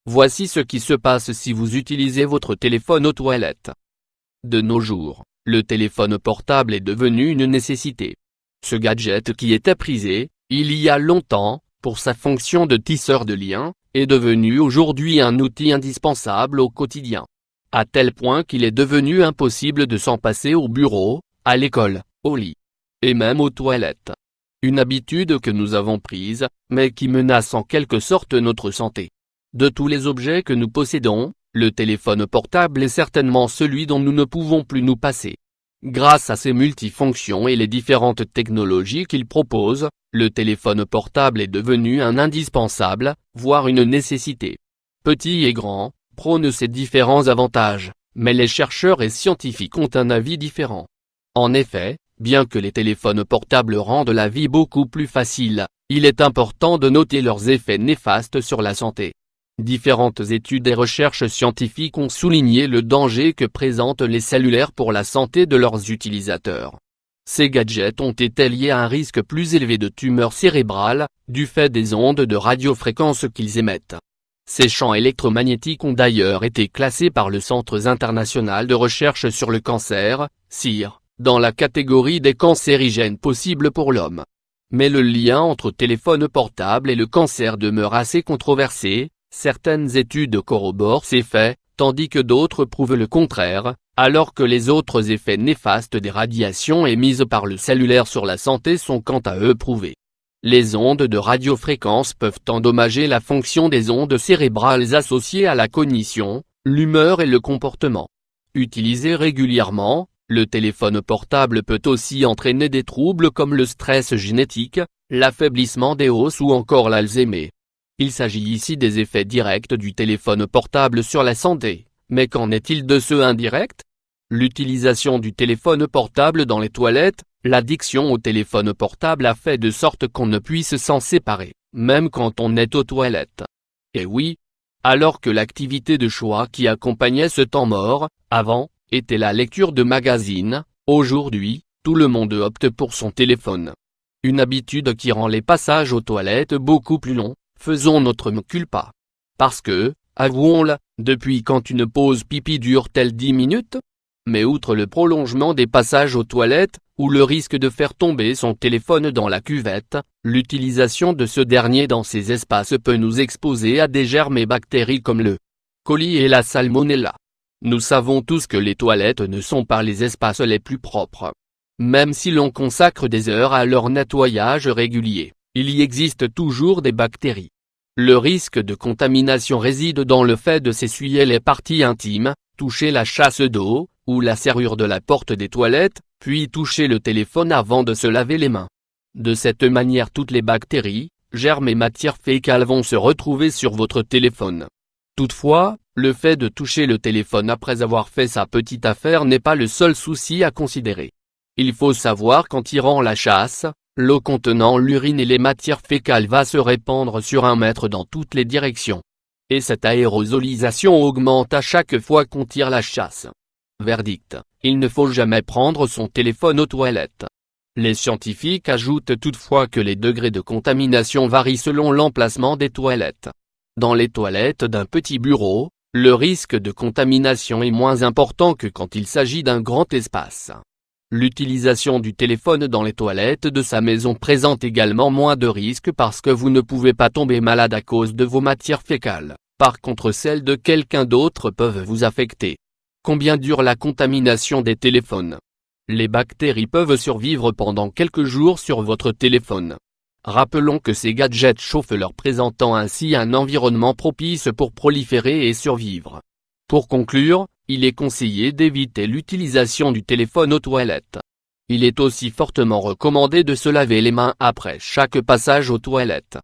Voici ce qui se passe si vous utilisez votre téléphone aux toilettes. De nos jours, le téléphone portable est devenu une nécessité. Ce gadget qui était prisé, il y a longtemps, pour sa fonction de tisseur de liens, est devenu aujourd'hui un outil indispensable au quotidien. À tel point qu'il est devenu impossible de s'en passer au bureau, à l'école, au lit, et même aux toilettes. Une habitude que nous avons prise, mais qui menace en quelque sorte notre santé. De tous les objets que nous possédons, le téléphone portable est certainement celui dont nous ne pouvons plus nous passer. Grâce à ses multifonctions et les différentes technologies qu'il propose, le téléphone portable est devenu un indispensable, voire une nécessité. Petit et grand, prônent ses différents avantages, mais les chercheurs et scientifiques ont un avis différent. En effet, bien que les téléphones portables rendent la vie beaucoup plus facile, il est important de noter leurs effets néfastes sur la santé. Différentes études et recherches scientifiques ont souligné le danger que présentent les cellulaires pour la santé de leurs utilisateurs. Ces gadgets ont été liés à un risque plus élevé de tumeurs cérébrales, du fait des ondes de radiofréquence qu'ils émettent. Ces champs électromagnétiques ont d'ailleurs été classés par le Centre international de recherche sur le cancer, CIR, dans la catégorie des cancérigènes possibles pour l'homme. Mais le lien entre téléphone portable et le cancer demeure assez controversé. Certaines études corroborent ces faits, tandis que d'autres prouvent le contraire, alors que les autres effets néfastes des radiations émises par le cellulaire sur la santé sont quant à eux prouvés. Les ondes de radiofréquence peuvent endommager la fonction des ondes cérébrales associées à la cognition, l'humeur et le comportement. Utilisé régulièrement, le téléphone portable peut aussi entraîner des troubles comme le stress génétique, l'affaiblissement des os ou encore l'Alzheimer. Il s'agit ici des effets directs du téléphone portable sur la santé, mais qu'en est-il de ceux indirects? L'utilisation du téléphone portable dans les toilettes, l'addiction au téléphone portable a fait de sorte qu'on ne puisse s'en séparer, même quand on est aux toilettes. Et oui, alors que l'activité de choix qui accompagnait ce temps mort, avant, était la lecture de magazines, aujourd'hui, tout le monde opte pour son téléphone. Une habitude qui rend les passages aux toilettes beaucoup plus longs. Faisons notre mea culpa. Parce que, avouons-le, depuis quand une pause pipi dure-t-elle 10 minutes? Mais outre le prolongement des passages aux toilettes, ou le risque de faire tomber son téléphone dans la cuvette, l'utilisation de ce dernier dans ces espaces peut nous exposer à des germes et bactéries comme le coli et la salmonella. Nous savons tous que les toilettes ne sont pas les espaces les plus propres. Même si l'on consacre des heures à leur nettoyage régulier, il y existe toujours des bactéries. Le risque de contamination réside dans le fait de s'essuyer les parties intimes, toucher la chasse d'eau, ou la serrure de la porte des toilettes, puis toucher le téléphone avant de se laver les mains. De cette manière toutes les bactéries, germes et matières fécales vont se retrouver sur votre téléphone. Toutefois, le fait de toucher le téléphone après avoir fait sa petite affaire n'est pas le seul souci à considérer. Il faut savoir qu'en tirant la chasse, l'eau contenant l'urine et les matières fécales va se répandre sur 1 mètre dans toutes les directions. Et cette aérosolisation augmente à chaque fois qu'on tire la chasse. Verdict, il ne faut jamais prendre son téléphone aux toilettes. Les scientifiques ajoutent toutefois que les degrés de contamination varient selon l'emplacement des toilettes. Dans les toilettes d'un petit bureau, le risque de contamination est moins important que quand il s'agit d'un grand espace. L'utilisation du téléphone dans les toilettes de sa maison présente également moins de risques parce que vous ne pouvez pas tomber malade à cause de vos matières fécales. Par contre celles de quelqu'un d'autre peuvent vous affecter. Combien dure la contamination des téléphones? Les bactéries peuvent survivre pendant quelques jours sur votre téléphone. Rappelons que ces gadgets chauffent leur présentant ainsi un environnement propice pour proliférer et survivre. Pour conclure, il est conseillé d'éviter l'utilisation du téléphone aux toilettes. Il est aussi fortement recommandé de se laver les mains après chaque passage aux toilettes.